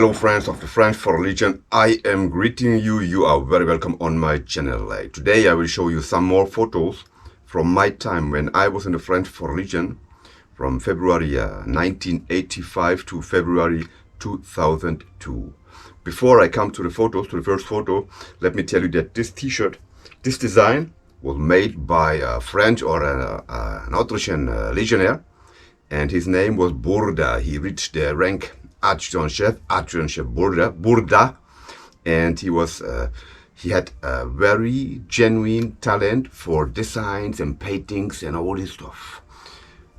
Hello friends of the French for Religion, I am greeting you. You are very welcome on my channel. Today I will show you some more photos from my time when I was in the French for Religion from February 1985 to February 2002. Before I come to the photos, to the first photo, let me tell you that this t-shirt, this design was made by a French or an Autrichian legionnaire, and his name was Burda. He reached the rank Adjutant Chef Burda, and he had a very genuine talent for designs and paintings and all this stuff.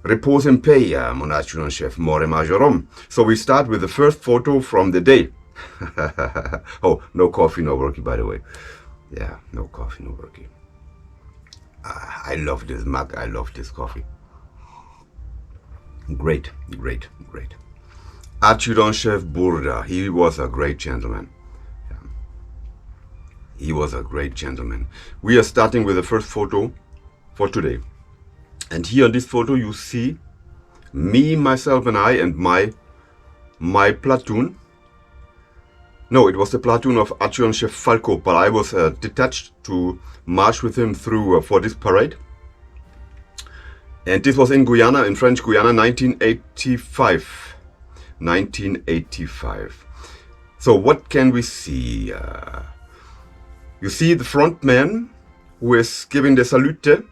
Repose en paix, mon Adjutant Chef, more majorum. So we start with the first photo from the day. Oh, no coffee, no worky, by the way. Yeah, no coffee, no worky. I love this mug, I love this coffee. Great. Adjutant Chef Burda, he was a great gentleman. Yeah. He was a great gentleman. We are starting with the first photo for today. And here in this photo you see me, myself and I and my platoon. No, it was the platoon of Adjutant Chef Falco, but I was detached to march with him through for this parade. And this was in Guyana, in French Guyana, 1985. 1985. So what can we see? You see the front man who is giving the salute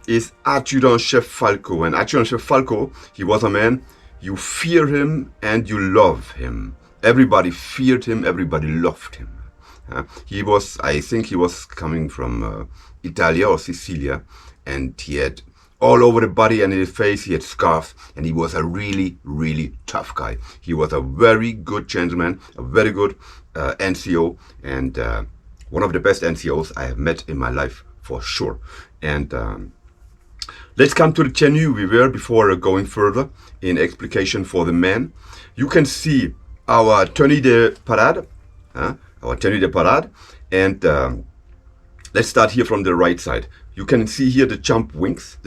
is Adjutant Chef Falco. And Adjutant Chef Falco, he was a man, you fear him and you love him. Everybody feared him, everybody loved him. I think he was coming from Italia or Sicilia, and he had all over the body and in his face he had scars, and he was a really tough guy. He was a very good gentleman, a very good NCO, and one of the best NCOs I have met in my life for sure. And let's come to the tenue we wear before going further in explication for the men. You can see our tenue de parade, and let's start here from the right side. You can see here the jump wings,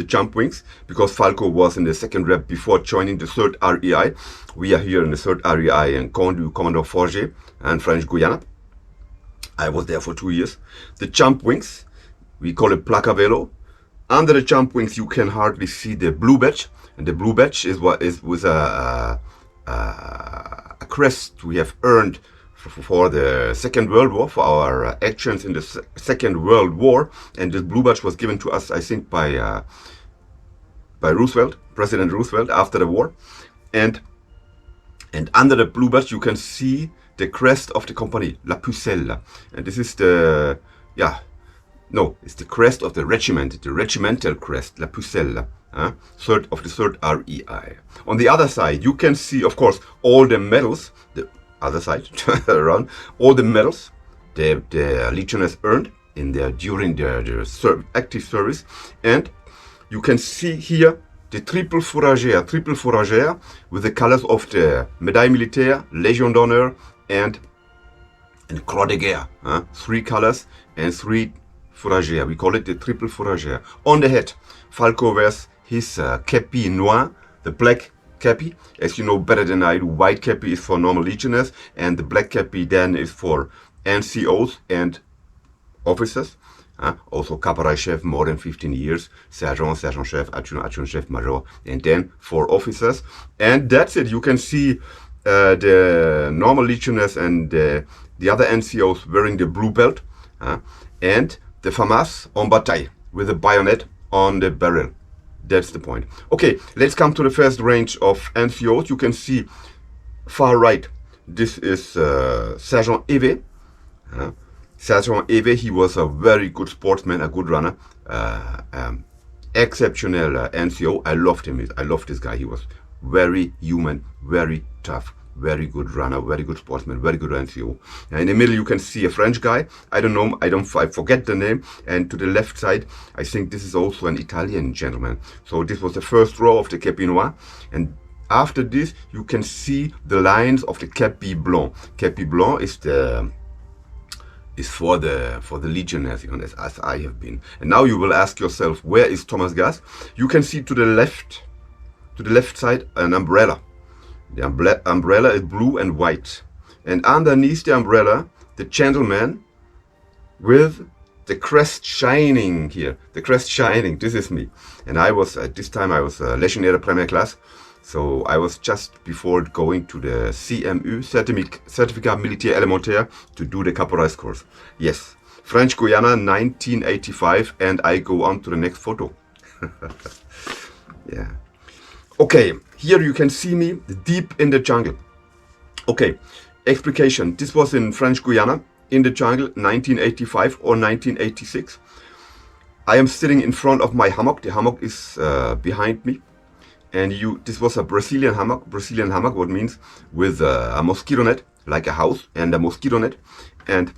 because Falco was in the 2nd Rep before joining the 3rd REI. We are here in the 3rd REI and Commodore Forger and French Guyana. I was there for 2 years. The jump wings, we call it placavelo. Under the jump wings, you can hardly see the blue badge, and the blue badge is what is with a crest we have earned for the Second World War, for our actions in the Second World War. And this blue badge was given to us, I think, by Roosevelt, President Roosevelt, after the war. And under the blue badge you can see the crest of the company, La Pucelle. And this is the, it's the crest of the regiment, the regimental crest, La Pucelle, third of the 3rd REI. On the other side you can see, of course, all the medals, the other side around, all the medals the legionnaires earned during their active service. And you can see here the triple fourragère with the colors of the Médaille Militaire, Légion d'Honneur and Croix de Guerre. 3 colors and 3 fourragères. We call it the triple fourragère. On the head, Falco wears his képi noir, the black képi. As you know better than I do, white képi is for normal legionnaires, and the black képi then is for NCOs and officers. Also caporal chef, more than 15 years, sergeant chef, adjutant chef, major, and then for officers. And that's it. You can see the normal legionnaires and the other NCOs wearing the blue belt, and the FAMAS en bataille with a bayonet on the barrel. That's the point. Okay, let's come to the first range of NCOs. You can see far right, this is Sergeant Eve. Sergeant Eve, he was a very good sportsman, a good runner, exceptional NCO. I loved him. I loved this guy. He was very human, very tough, very good runner, very good sportsman, very good NCO. And in the middle you can see a French guy. I don't know, I forget the name. And to the left side, I think this is also an Italian gentleman. So this was the first row of the Képi Noir. And after this, you can see the lines of the Képi Blanc. Képi Blanc is for the legionnaires, as I have been. And now you will ask yourself, where is Thomas Gast? You can see to the left side an umbrella. The umbrella is blue and white. and underneath the umbrella, the gentleman with the crest shining here. The crest shining, this is me. And I was, at this time, I was a Legionnaire Premier Class. So I was just before going to the CMU, Certificat Militaire Élémentaire, to do the caporal's course. Yes, French Guyana, 1985, and I go on to the next photo. Yeah. Okay, here you can see me deep in the jungle. Okay, explication. This was in French Guyana, in the jungle, 1985 or 1986. I am sitting in front of my hammock. The hammock is behind me. And this was a Brazilian hammock. Brazilian hammock, what means with a mosquito net, like a house, and a mosquito net. And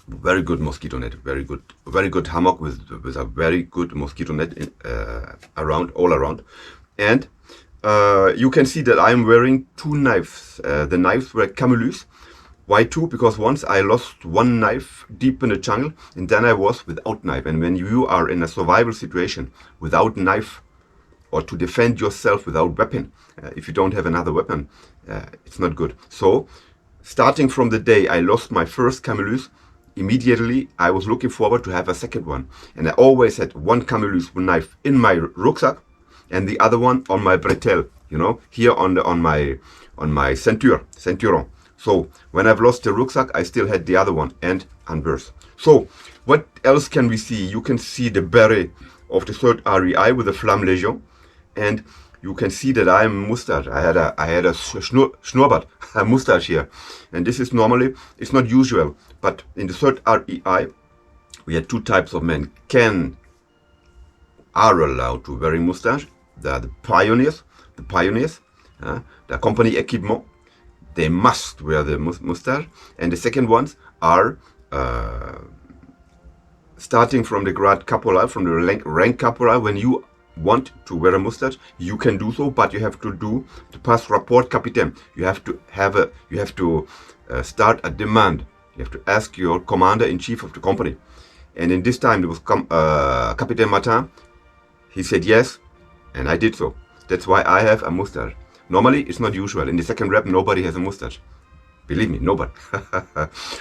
very good mosquito net, very good hammock with a very good mosquito net all around. And you can see that I'm wearing two knives. The knives were camelus. Why two? Because once I lost one knife deep in the jungle, and then I was without knife. And when you are in a survival situation without knife, or to defend yourself without weapon, if you don't have another weapon, it's not good. So, starting from the day I lost my first camelus, immediately I was looking forward to have a second one. And I always had one camelus knife in my rucksack, and the other one on my bretelle, you know, here on my ceinturon. So when I've lost the rucksack, I still had the other one, and inverse. So what else can we see? You can see the beret of the 3rd REI with the Flamme Legion, and you can see that I'm mustard. I had a schnurrbart, a mustache here, and this is normally, it's not usual, but in the 3rd REI we had two types of men are allowed to wear mustache. The pioneers, the company equipment. They must wear the mustache, and the second ones are starting from the grade caporal, from the rank caporal. When you want to wear a mustache, you can do so, but you have to pass rapport capitaine. You have to start a demand. You have to ask your commander-in-chief of the company. And in this time, there was Capitaine Martin. He said yes, and I did so. That's why I have a mustache. Normally, it's not usual. In the second rep, nobody has a mustache. Believe me, nobody.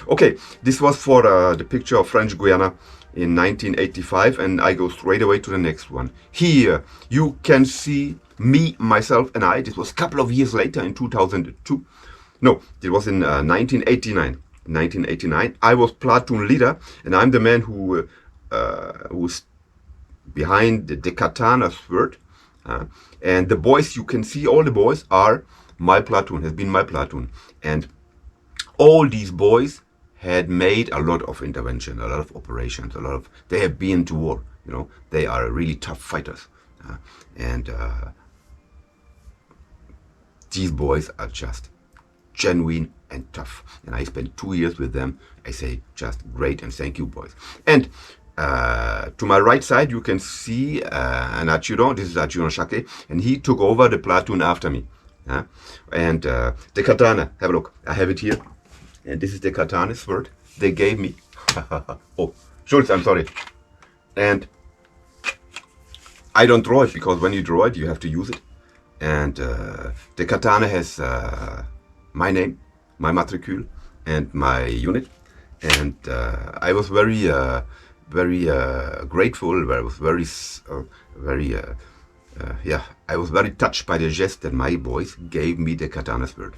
Okay, this was for the picture of French Guyana in 1985, and I go straight away to the next one. Here, you can see me, myself, and I. This was a couple of years later in 2002. No, it was in 1989. 1989, I was platoon leader, and I'm the man who's behind the katana sword. And the boys, you can see all the boys are my platoon, has been my platoon. And all these boys had made a lot of intervention, a lot of operations, they have been to war, you know, they are really tough fighters. And these boys are just genuine and tough. And I spent 2 years with them. I say just great and thank you, boys. And to my right side, you can see an adjutant. This is Adjutant Shake, and he took over the platoon after me. And the katana, have a look. I have it here. And this is the katana sword they gave me. Oh, Schultz, I'm sorry. And I don't draw it, because when you draw it, you have to use it. And the katana has my name, my matricule, and my unit. And I was very grateful. I was I was very touched by the geste that my boys gave me the katana sword.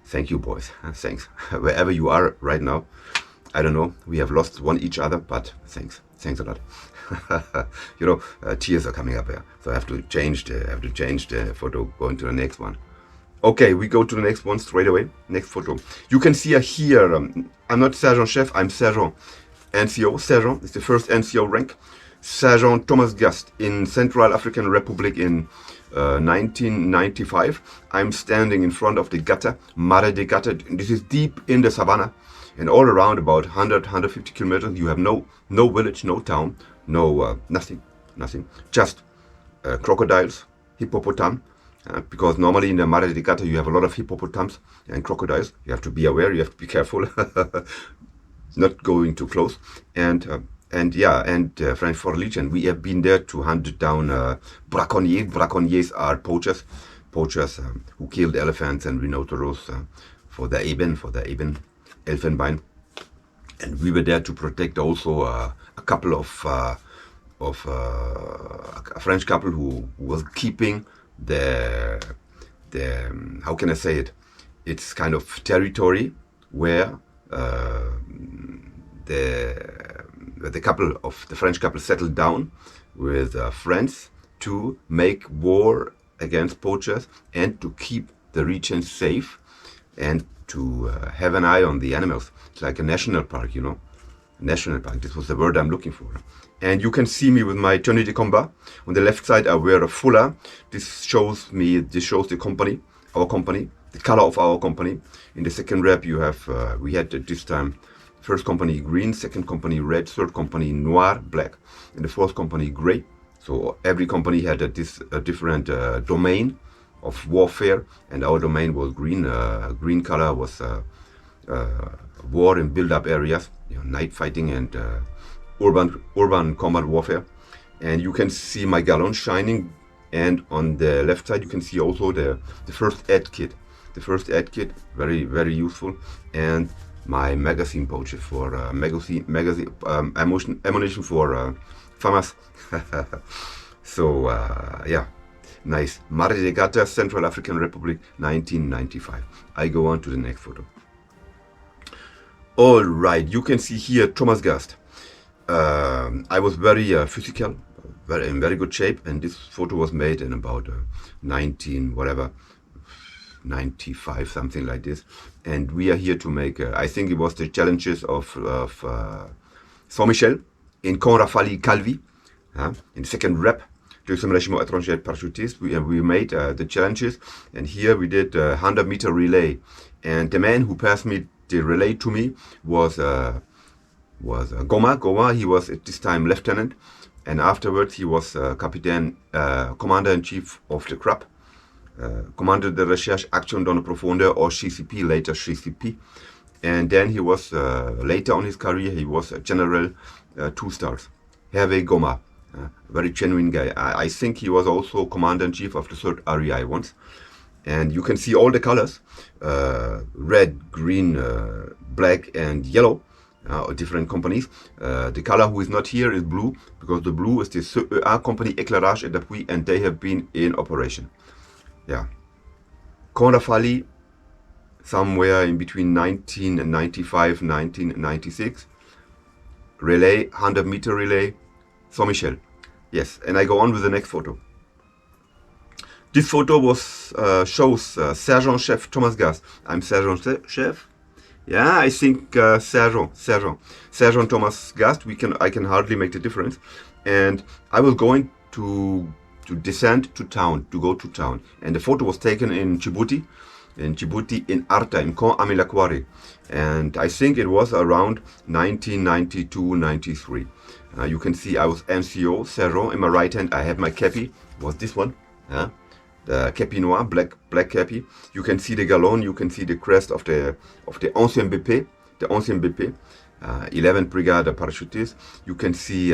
Thank you, boys. Thanks. Wherever you are right now, I don't know. We have lost one each other, but thanks. Thanks a lot. You know, tears are coming up here, so I have to change the photo. Going to the next one. Okay, we go to the next one straight away. Next photo. You can see here. I'm not Sergeant Chef. I'm Sergeant. NCO, Sergeant, is the first NCO rank. Sergeant Thomas Gast in Central African Republic in 1995. I'm standing in front of the Gata, Mare de Gata. This is deep in the savannah, and all around about 150 kilometers, you have no village, no town, no nothing. Just crocodiles, hippopotam, because normally in the Mare de Gata you have a lot of hippopotams and crocodiles. You have to be aware, you have to be careful. Not going too close. And French Foreign Legion, we have been there to hunt down braconniers. Braconniers are poachers who killed elephants and rhinoceros Eben Elfenbein, and we were there to protect also a couple of a French couple who was keeping the how can I say it? It's kind of territory where the French couple settled down with friends to make war against poachers and to keep the region safe and to have an eye on the animals. It's like a national park, you know. National park, this was the word I'm looking for. And you can see me with my tenue de combat. On the left side I wear a foulard. This shows the company, our company, the color of our company. In the second rep you have, we had at this time, first company green, second company red, third company noir, black, and the fourth company gray. So every company had a different domain of warfare, and our domain was green. Green color was war in build-up areas, you know, night fighting and urban combat warfare. And you can see my galon shining, and on the left side you can see also the first aid kit. The first aid kit, very, very useful, and my magazine pouch for ammunition for FAMAS. So yeah, nice. Mar de Gata, Central African Republic, 1995. I go on to the next photo. All right, you can see here Thomas Gast. I was very physical, in very good shape, and this photo was made in about 95, something like this. And we are here to make, I think it was the challenges of Saint-Michel in Conrafali-Calvi, in the second rep, Deuxième Régiment étranger parachutiste. We made the challenges, and here we did a 100-meter relay. And the man who passed me the relay to me was Goma. Goma, he was at this time lieutenant, and afterwards he was commander-in-chief of the CRAP. Commanded the Recherche Action dans le Profondeur, or CCP, later CCP. And then he was, later on his career, he was a general 2 stars. Hervé Goma, very genuine guy. I think he was also commander-in-chief of the 3rd REI once. And you can see all the colors, red, green, black and yellow, different companies. The color who is not here is blue, because the blue is the CEA company Éclairage et d'Appui, and they have been in operation. Yeah, Conrafali, somewhere in between 1995, 1996. Relay, 100-meter relay, Saint-Michel. Yes, and I go on with the next photo. This photo was shows Sergeant Chef Thomas Gast. I'm Sergeant Chef. Yeah, I think Sergeant Thomas Gast. I can hardly make the difference. And I was going to descend to town, to go to town. And the photo was taken in Djibouti, in Arta, in Camp Amilakwari. And I think it was around 1992-93. You can see I was NCO, Sergeant. In my right hand I have my kepi, was this one. The kepi noir, black kepi. You can see the galon, you can see the crest of the ancien BP, the ancien BP, 11th Brigade parachutists. You can see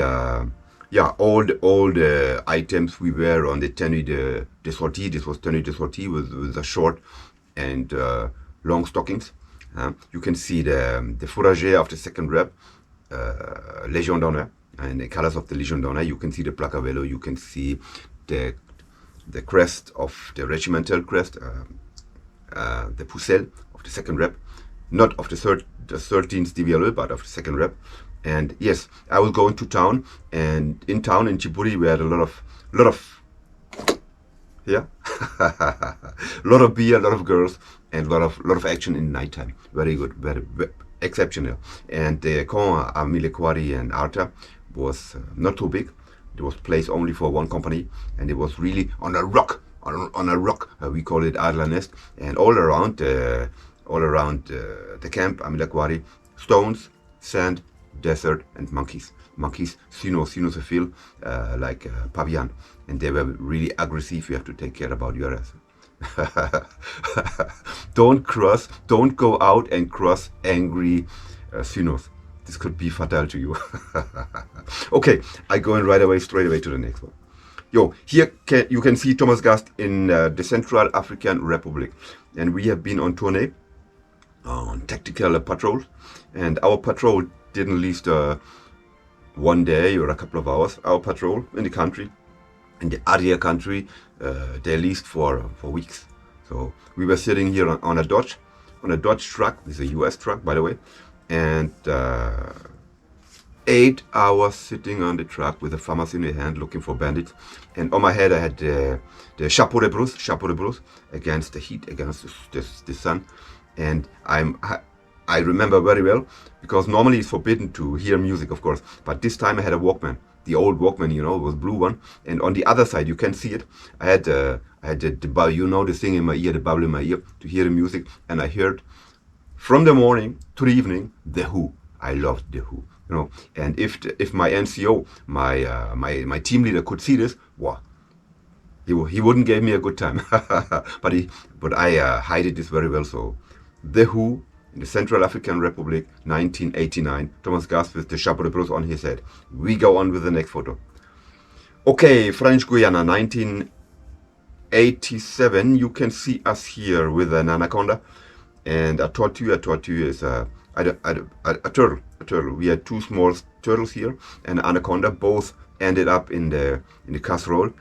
yeah, all the items we wear on the tenue de sortie. This was tenue de sortie with the short and long stockings. You can see the fourragère of the second rep, Légion d'honneur, and the colors of the Légion d'honneur. You can see the plaque à vélo. You can see the crest of the regimental crest, the pucelle of the second rep, not of the 13th DVLE, but of the second rep. And yes, I was going to town, and in town in Djibouti we had a lot of yeah, a lot of beer, a lot of girls, and a lot of action in nighttime. Very good, very exceptional. And the Camp Amilakwari and Arta was not too big. It was placed only for one company, and it was really on a rock. On a rock, we call it Adler Nest, and all around the camp Amilakwari, stones, sand, desert, and monkeys, cynocephile, like pavian, and they were really aggressive. You have to take care about your ass. Don't go out and cross angry cynos. This could be fatal to you. Okay, I go in straight away to the next one. Yo, here you can see Thomas Gast in the Central African Republic, and we have been on tournée on tactical patrols, and our patrol didn't last one day or a couple of hours. Our patrol in the country, in the area country, they leased for weeks. So we were sitting here on a Dodge truck. This is a US truck, by the way, and 8 hours sitting on the truck with a FAMAS in the hand looking for bandits. And on my head I had the chapeau de brousse against the heat, against the sun. And I remember very well, because normally it's forbidden to hear music, of course, but this time I had a Walkman, the old Walkman, you know, it was blue one, and on the other side, you can see it, I had the you know, the thing in my ear, the bubble in my ear, to hear the music, and I heard from the morning to the evening, The Who. I loved The Who, you know, and if my NCO, my team leader could see this, wow, he wouldn't give me a good time, but I hid this very well. So The Who in the Central African Republic, 1989. Thomas Gast with the chapeau de brousse on his head. We go on with the next photo. Okay, French Guyana, 1987. You can see us here with an anaconda and a tortue. A tortue is a turtle. A turtle. We had two small turtles here and an anaconda. Both ended up in the casserole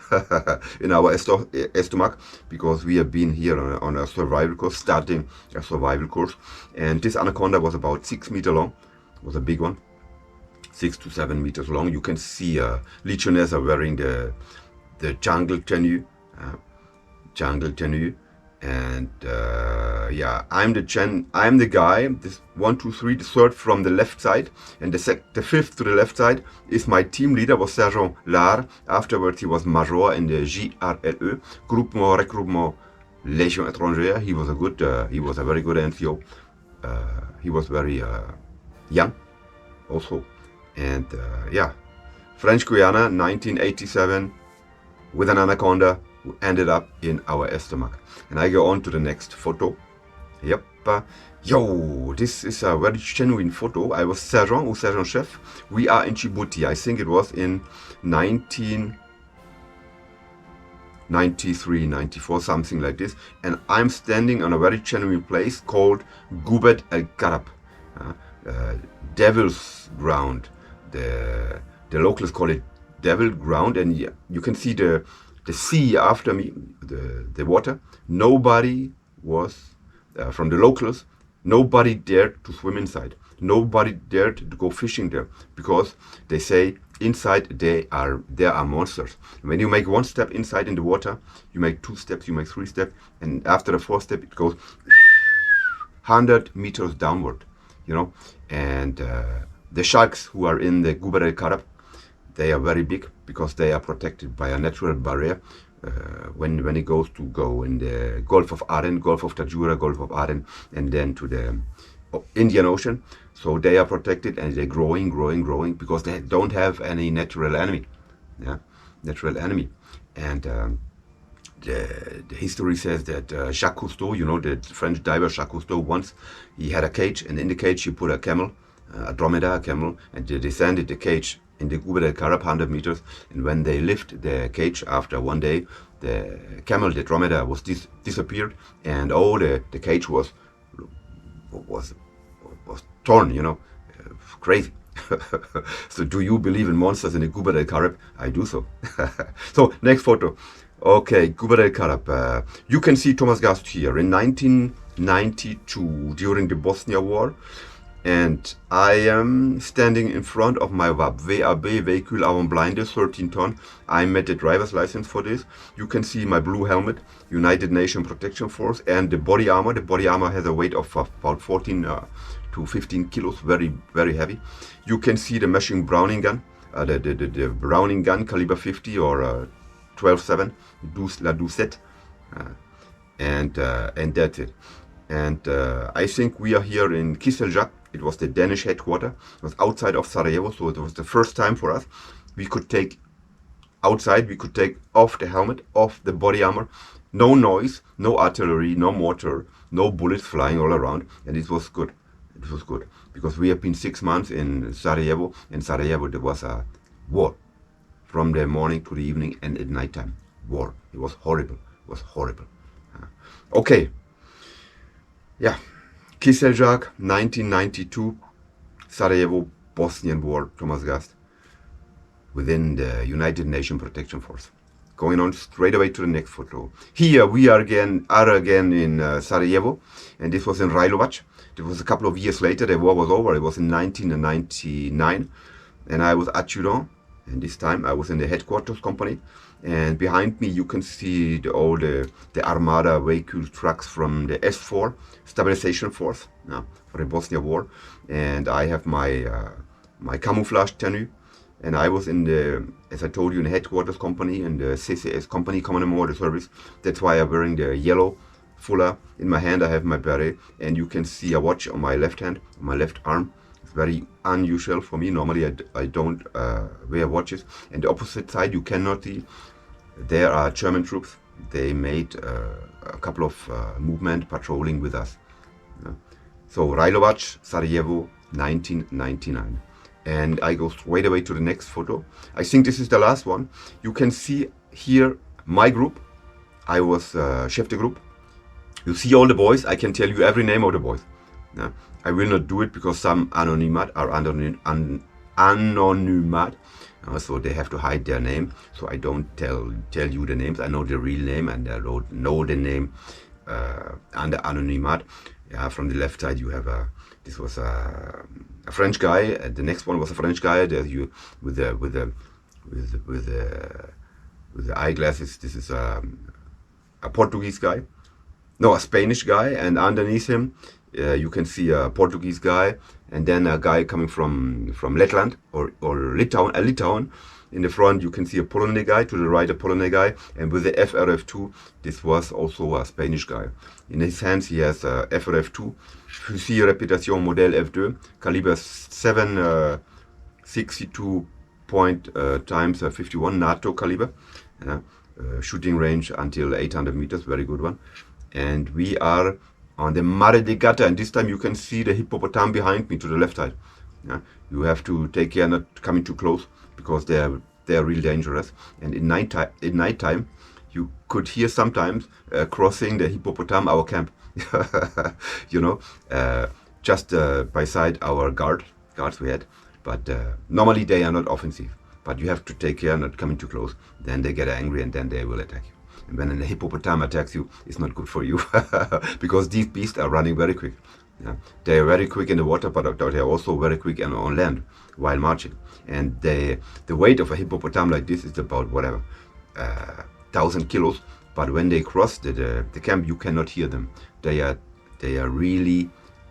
in our stomach, because we have been here on a survival course, starting a survival course, and this anaconda was about 6 meters long. It was a big one, 6 to 7 meters long. You can see Legionnaires are wearing the jungle tenue, and yeah, I'm the guy. This 1, 2, 3, the third from the left side, and the fifth to the left side is my team leader, was Sergeant Lar. Afterwards, he was Major in the GRLE, Groupement Recrutement Légion Étrangère. He was a very good NCO. He was very young, also, and yeah, French Guyana, 1987, with an anaconda who ended up in our stomach. And I go on to the next photo. Yep. Yo, this is a very genuine photo. I was sergeant or sergeant chef. We are in Djibouti. I think it was in 1993, 94, something like this. And I'm standing on a very genuine place called Gubat El Karab, Devil's Ground. The locals call it Devil Ground, and you can see the sea after me, the water. Nobody was, from the locals, nobody dared to swim inside. Nobody dared to go fishing there, because they say inside there are monsters. When you make one step inside in the water, you make 2 steps, you make 3 steps, and after the 4th step, it goes 100 meters downward, you know. And the sharks who are in the Gubat El Karab, they are very big, because they are protected by a natural barrier. When it goes in the Gulf of Aden, Gulf of Tajura, Gulf of Aden, and then to the Indian Ocean. So they are protected, and they're growing, because they don't have any natural enemy. Yeah, natural enemy. And the history says that Jacques Cousteau, you know, the French diver Jacques Cousteau, once he had a cage, and in the cage he put a camel, a dromedar camel, and they descended the cage in the Gubat El Karab 100 meters, and when they lift the cage after one day, the camel, the dromedar, was disappeared, and all the cage was torn, you know, crazy. So do you believe in monsters in the Gubat El Karab? I do so. So next photo. Okay, Gubat El Karab. You can see Thomas Gast here in 1992 during the Bosnia War. And I am standing in front of my VAB, VAB, Vehicle Avant Blinde, 13 ton. I made the driver's license for this. You can see my blue helmet, United Nations Protection Force, and the body armor. The body armor has a weight of about 14 to 15 kilos, very, very heavy. You can see the machine Browning gun, the Browning gun, caliber 50 or 12-7, la Doucette, and that's it. And I think we are here in Kiseljak. It was the Danish headquarters. It was outside of Sarajevo, so it was the first time for us. We could take outside, we could take off the helmet, off the body armor. No noise, no artillery, no mortar, no bullets flying all around. And it was good. It was good. Because we have been 6 months in Sarajevo. In Sarajevo, there was a war. From the morning to the evening and at nighttime. War. It was horrible. It was horrible. Okay. Yeah. Kiseljak, 1992, Sarajevo, Bosnian War, Thomas Gast, within the United Nations Protection Force. Going on straight away to the next photo. Here we are again in Sarajevo, and this was in Rajlovac. It was a couple of years later. The war was over. It was in 1999, and I was adjutant. And this time I was in the headquarters company. And behind me you can see all the Armada vehicle trucks from the S4 stabilization force for the Bosnia war. And I have my my camouflage tenue. And I was in the, as I told you, in the headquarters company and the CCS company, Common Mortar Service. That's why I'm wearing the yellow fuller. In my hand I have my beret, and you can see a watch on my left hand, on my left arm. It's very unusual for me. Normally I don't wear watches. And the opposite side you cannot see. There are German troops. They made a couple of movement patrolling with us. So Rajlovac, Sarajevo, 1999. And I go straight away to the next photo. I think this is the last one. You can see here my group. I was chef de group. You see all the boys. I can tell you every name of the boys. I will not do it because some anonymat are anonymat. So they have to hide their name. So I don't tell you the names. I know the real name, and I don't know the name under anonymat. Yeah, from the left side you have this was a French guy. The next one was a French guy. There you with the eyeglasses. This is a Portuguese guy. No, a Spanish guy, and underneath him you can see a Portuguese guy, and then a guy coming from Letland or Litauen. In the front you can see a Polonais guy, to the right a Polonais guy, and with the FRF2 this was also a Spanish guy. In his hands he has a FRF2, Fusil Réputation Model F2, caliber 7.62 times 51 NATO caliber, shooting range until 800 meters, very good one. And we are on the Mare de Gata, and this time you can see the hippopotam behind me to the left side. You have to take care not coming too close, because they're really dangerous. And in nighttime you could hear sometimes crossing the hippopotam our camp. You know, just beside our guards we had. But normally they are not offensive, but you have to take care not coming too close. Then they get angry and then they will attack you. And when a hippopotam attacks you, it's not good for you because these beasts are running very quick. They are very quick in the water, but they are also very quick on land while marching. And the weight of a hippopotam like this is about whatever 1,000 kilos. But when they cross the camp, you cannot hear them. They are really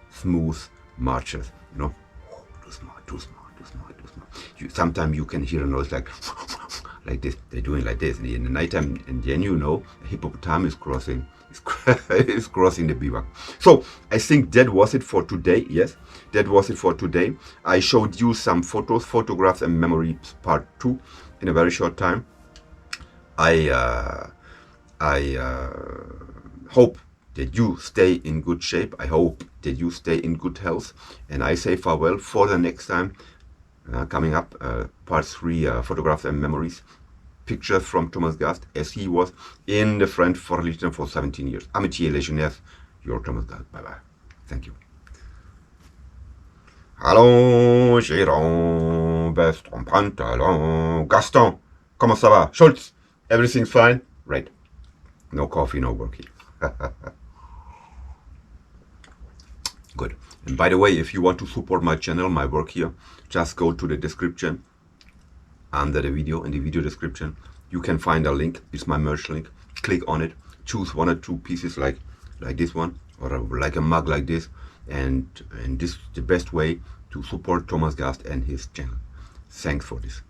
smooth marchers. You know, too smart. Sometimes you can hear a noise like this. They're doing like this in the nighttime, and then you know a hippopotam is crossing. Is crossing the bivouac. So I think that was it for today. Yes, that was it for today. I showed you some photos, photographs, and memories part 2 in a very short time. I hope that you stay in good shape. I hope that you stay in good health, and I say farewell for the next time. Coming up, part 3, photographs and memories, pictures from Thomas Gast as he was in the French Legion for 17 years. Amitié légionnaire, your Thomas Gast. Bye bye. Thank you. Allons, Giron, veste en pantalon. Gaston, comment ça va? Schultz, everything's fine? Right. No coffee, no work here. Good. And by the way, if you want to support my channel, my work here, just go to the description under the video. In the video description you can find a link. It's my merch link. Click on it, choose 1 or 2 pieces like this one, or like a mug like this, and this is the best way to support Thomas Gast and his channel. Thanks for this.